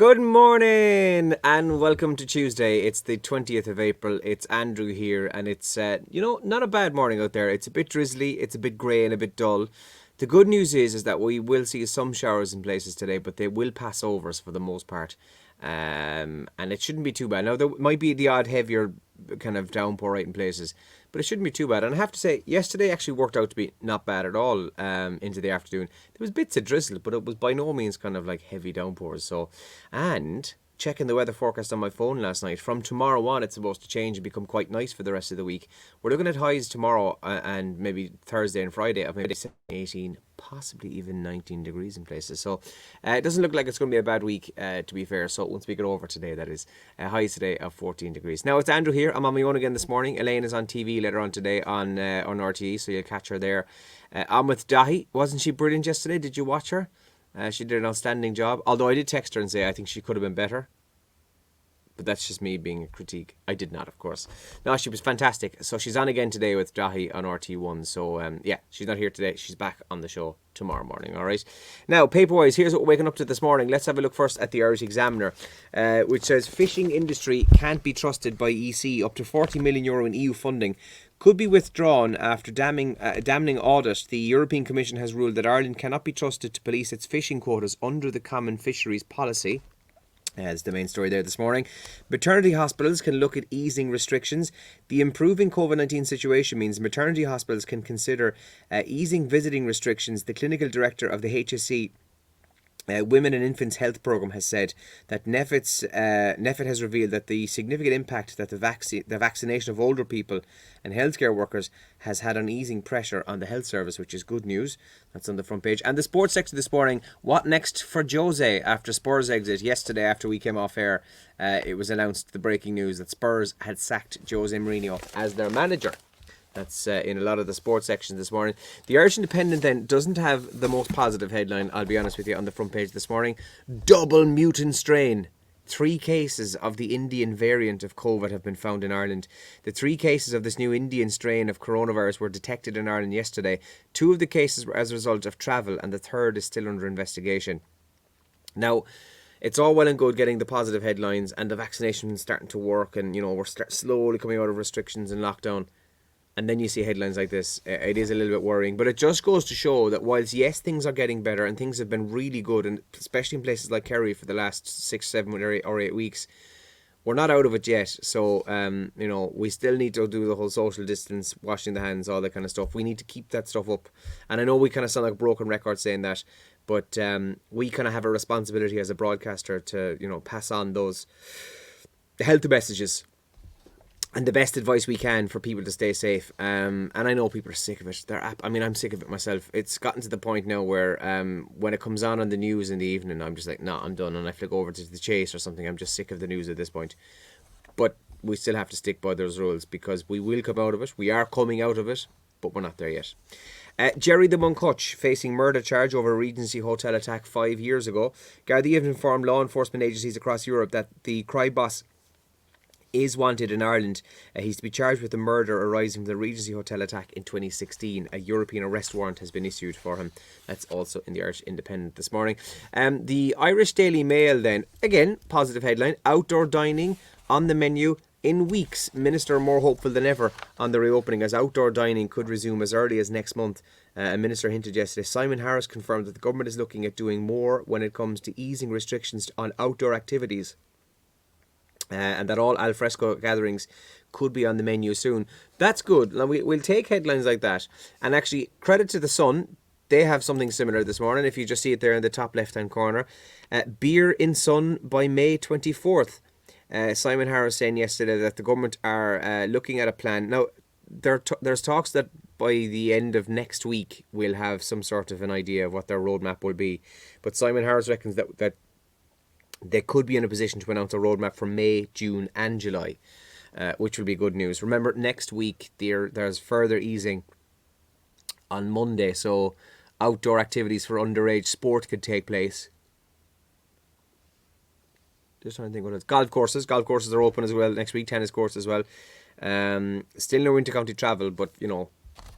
Good morning and welcome to Tuesday. It's the 20th of April. It's Andrew here and it's, not a bad morning out there. It's a bit drizzly, it's a bit grey and a bit dull. The good news is that we will see some showers in places today, but they will pass over us for the most part. And it shouldn't be too bad. Now, there might be the odd heavier kind of downpour right in places, but it shouldn't be too bad. And I have to say, yesterday actually worked out to be not bad at all into the afternoon. There was bits of drizzle, but it was by no means kind of like heavy downpours. So, and checking the weather forecast on my phone last night, from tomorrow on it's supposed to change and become quite nice for the rest of the week. We're looking at highs tomorrow and maybe Thursday and Friday of maybe 18, possibly even 19 degrees in places. So it doesn't look like it's going to be a bad week, to be fair. So once we get over today, that is, highs today of 14 degrees. Now it's Andrew here. I'm on my own again this morning. Elaine is on TV later on today on RTE, so you'll catch her there. I'm with Dahi. Wasn't she brilliant yesterday? Did you watch her? She did an outstanding job. Although I did text her and say I think she could have been better. But that's just me being a critique. I did not, of course. No, she was fantastic. So she's on again today with Dahi on RT1. So, she's not here today. She's back on the show tomorrow morning, all right? Now, paper-wise, here's what we're waking up to this morning. Let's have a look first at the Irish Examiner, which says fishing industry can't be trusted by EC. Up to €40 million in EU funding could be withdrawn after damning audit. The European Commission has ruled that Ireland cannot be trusted to police its fishing quotas under the Common Fisheries Policy. As the main story there this morning. Maternity hospitals can look at easing restrictions. The improving COVID-19 situation means maternity hospitals can consider easing visiting restrictions. The clinical director of the HSE Women and Infants Health Programme has said that NEFIT has revealed that the significant impact that the vaccination of older people and healthcare workers has had on easing pressure on the health service, which is good news. That's on the front page. And the sports section this morning, what next for Jose after Spurs' exit? Yesterday, after we came off air, it was announced, the breaking news, that Spurs had sacked Jose Mourinho as their manager. That's in a lot of the sports sections this morning. The Irish Independent then doesn't have the most positive headline, I'll be honest with you, on the front page this morning. Double mutant strain. 3 cases of the Indian variant of COVID have been found in Ireland. The 3 cases of this new Indian strain of coronavirus were detected in Ireland yesterday. 2 of the cases were as a result of travel and the 3rd is still under investigation. Now, it's all well and good getting the positive headlines and the vaccination starting to work and, we're slowly coming out of restrictions and lockdown. And then you see headlines like this. It is a little bit worrying. But it just goes to show that whilst, yes, things are getting better and things have been really good, and especially in places like Kerry for the last 6, 7 or 8 weeks, we're not out of it yet. So, we still need to do the whole social distance, washing the hands, all that kind of stuff. We need to keep that stuff up. And I know we kind of sound like a broken record saying that, but we kind of have a responsibility as a broadcaster to, pass on those health messages and the best advice we can for people to stay safe. And I know people are sick of it. I'm sick of it myself. It's gotten to the point now where when it comes on the news in the evening, I'm just like, no, I'm done. And I flick over to the Chase or something. I'm just sick of the news at this point. But we still have to stick by those rules because we will come out of it. We are coming out of it, but we're not there yet. Jerry the Monk Hutch facing murder charge over a Regency Hotel attack 5 years ago. Gardaí have informed law enforcement agencies across Europe that the cry boss is wanted in Ireland. He's to be charged with the murder arising from the Regency Hotel attack in 2016. A European arrest warrant has been issued for him. That's also in the Irish Independent this morning. The Irish Daily Mail then, again, positive headline, outdoor dining on the menu in weeks. Minister more hopeful than ever on the reopening as outdoor dining could resume as early as next month. A minister hinted yesterday. Simon Harris confirmed that the government is looking at doing more when it comes to easing restrictions on outdoor activities. And that all alfresco gatherings could be on the menu soon. That's good. Now we'll take headlines like that. And actually, credit to the Sun, they have something similar this morning. If you just see it there in the top left-hand corner. Beer in Sun by May 24th. Simon Harris saying yesterday that the government are looking at a plan. Now, there's talks that by the end of next week we'll have some sort of an idea of what their roadmap will be. But Simon Harris reckons that they could be in a position to announce a roadmap for May, June and July, which will be good news. Remember, next week there's further easing on Monday, so outdoor activities for underage sport could take place. Just trying to think what else. Golf courses are open as well next week, tennis courts as well. Still no intercounty travel, but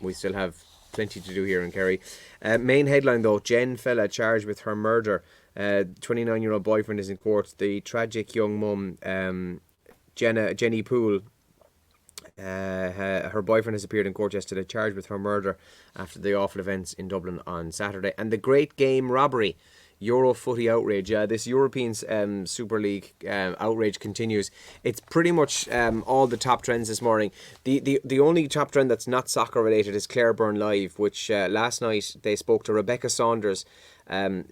we still have plenty to do here in Kerry. Main headline though, Jen Fella charged with her murder 29-year-old boyfriend is in court. The tragic young mum, Jenny Poole, her boyfriend has appeared in court yesterday, charged with her murder after the awful events in Dublin on Saturday. And the great game robbery, Euro footy outrage. This European Super League outrage continues. It's pretty much all the top trends this morning. The only top trend that's not soccer related is Clareburn Live, which last night they spoke to Rebecca Saunders.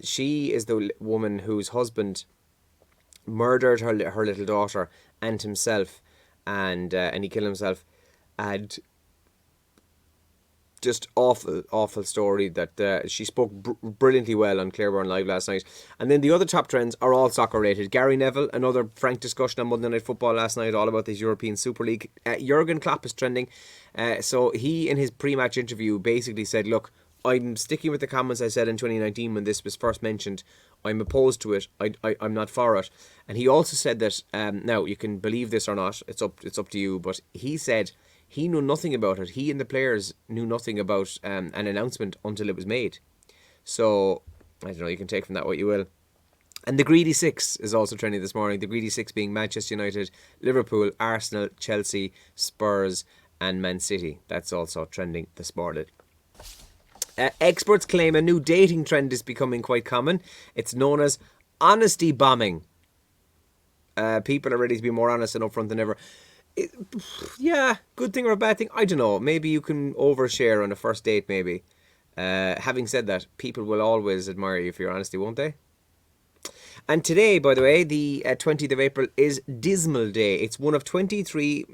She is the woman whose husband murdered her little daughter and himself, and he killed himself. And just awful story that she spoke brilliantly well on Clareburn Live last night. And then the other top trends are all soccer related. Gary Neville, another frank discussion on Monday Night Football last night, all about this European Super League. Jurgen Klopp is trending. So he, in his pre-match interview, basically said, look, I'm sticking with the comments I said in 2019 when this was first mentioned. I'm opposed to it. I'm not for it. And he also said that, now you can believe this or not, it's up to you, but he said he knew nothing about it. He and the players knew nothing about an announcement until it was made. So, I don't know, you can take from that what you will. And the Greedy Six is also trending this morning. The Greedy Six being Manchester United, Liverpool, Arsenal, Chelsea, Spurs and Man City. That's also trending this morning. Experts claim a new dating trend is becoming quite common. It's known as honesty bombing. People are ready to be more honest and upfront than ever. Yeah, good thing or a bad thing? I don't know. Maybe you can overshare on a first date, maybe. Having said that, people will always admire you for your honesty, won't they? And today, by the way, the 20th of April is Dismal Day. It's one of 23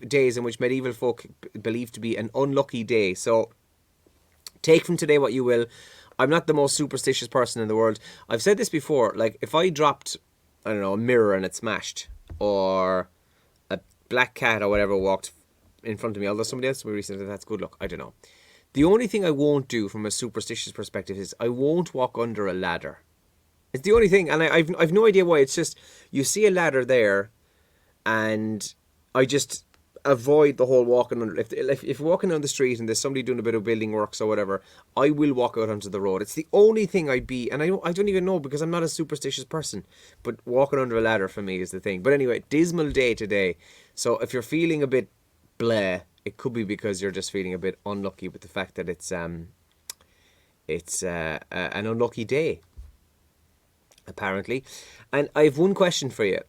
days in which medieval folk believe to be an unlucky day. So take from today what you will. I'm not the most superstitious person in the world. I've said this before, like if I dropped, I don't know, a mirror and it smashed, or a black cat or whatever walked in front of me, although somebody else told me recently that's good luck, I don't know. The only thing I won't do from a superstitious perspective is I won't walk under a ladder. It's the only thing, and I've no idea why. It's just, you see a ladder there, and I just avoid the whole walking under. If you're walking down the street and there's somebody doing a bit of building works or whatever, I will walk out onto the road. It's the only thing I'd be, and I don't even know because I'm not a superstitious person, but walking under a ladder for me is the thing. But anyway, dismal day today. So if you're feeling a bit bleh, it could be because you're just feeling a bit unlucky with the fact that it's an unlucky day, apparently. And I have one question for you.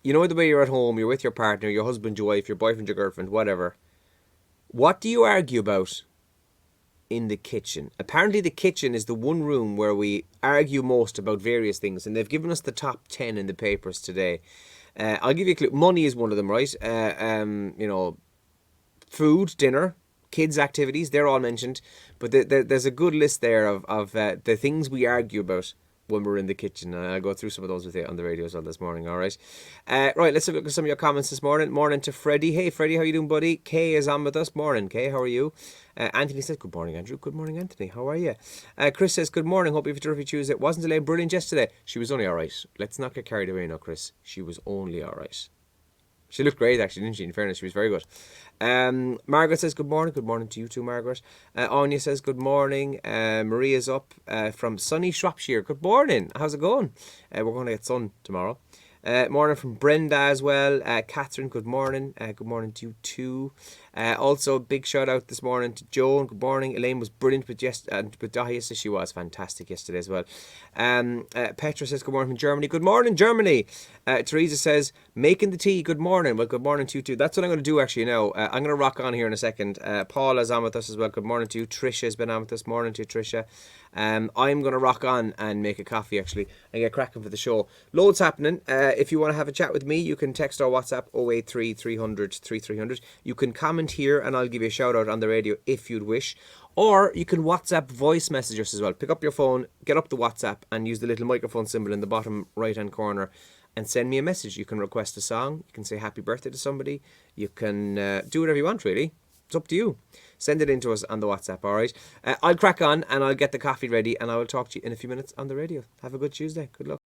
You know the way you're at home, you're with your partner, your husband, your wife, your boyfriend, your girlfriend, whatever. What do you argue about in the kitchen? Apparently the kitchen is the one room where we argue most about various things, and they've given us the top 10 in the papers today. I'll give you a clue. Money is one of them, right? Food, dinner, kids' activities, they're all mentioned. But there's a good list there of the things we argue about when we're in the kitchen, and I'll go through some of those with you on the radio as well this morning. All right, right, let's have a look at some of your comments this morning. Morning to Freddie. Hey Freddie, how you doing, buddy? Kay is on with us. Morning Kay, how are you? Anthony says good morning Andrew. Good morning Anthony, how are you? Chris says good morning, hope you have a terrific Tuesday. Wasn't Elaine brilliant yesterday? She was only alright. Let's not get carried away now, Chris. She was only alright. She looked great actually, didn't she? In fairness, she was very good. Margaret says good morning. Good morning to you too, Margaret. Anya says good morning. Maria's up from sunny Shropshire. Good morning. How's it going? We're going to get sun tomorrow. Morning from Brenda as well. Catherine, good morning. Good morning to you too. Also, big shout out this morning to Joan. Good morning. Elaine was brilliant with Dahlia says she was fantastic yesterday as well. Petra says good morning from Germany. Good morning, Germany. Teresa says making the tea. Good morning. Well, good morning to you too. That's what I'm going to do actually now. I'm going to rock on here in a second. Paula's on with us as well. Good morning to you. Trisha's been on with us. Morning to you, Trisha. I'm going to rock on and make a coffee actually and get cracking for the show. Loads happening. If you want to have a chat with me, you can text our WhatsApp 083 300 3300. You can comment here and I'll give you a shout out on the radio if you'd wish. Or you can WhatsApp voice message us as well. Pick up your phone, get up the WhatsApp and use the little microphone symbol in the bottom right hand corner and send me a message. You can request a song. You can say happy birthday to somebody. You can do whatever you want really. It's up to you. Send it in to us on the WhatsApp, alright? I'll crack on and I'll get the coffee ready and I will talk to you in a few minutes on the radio. Have a good Tuesday. Good luck.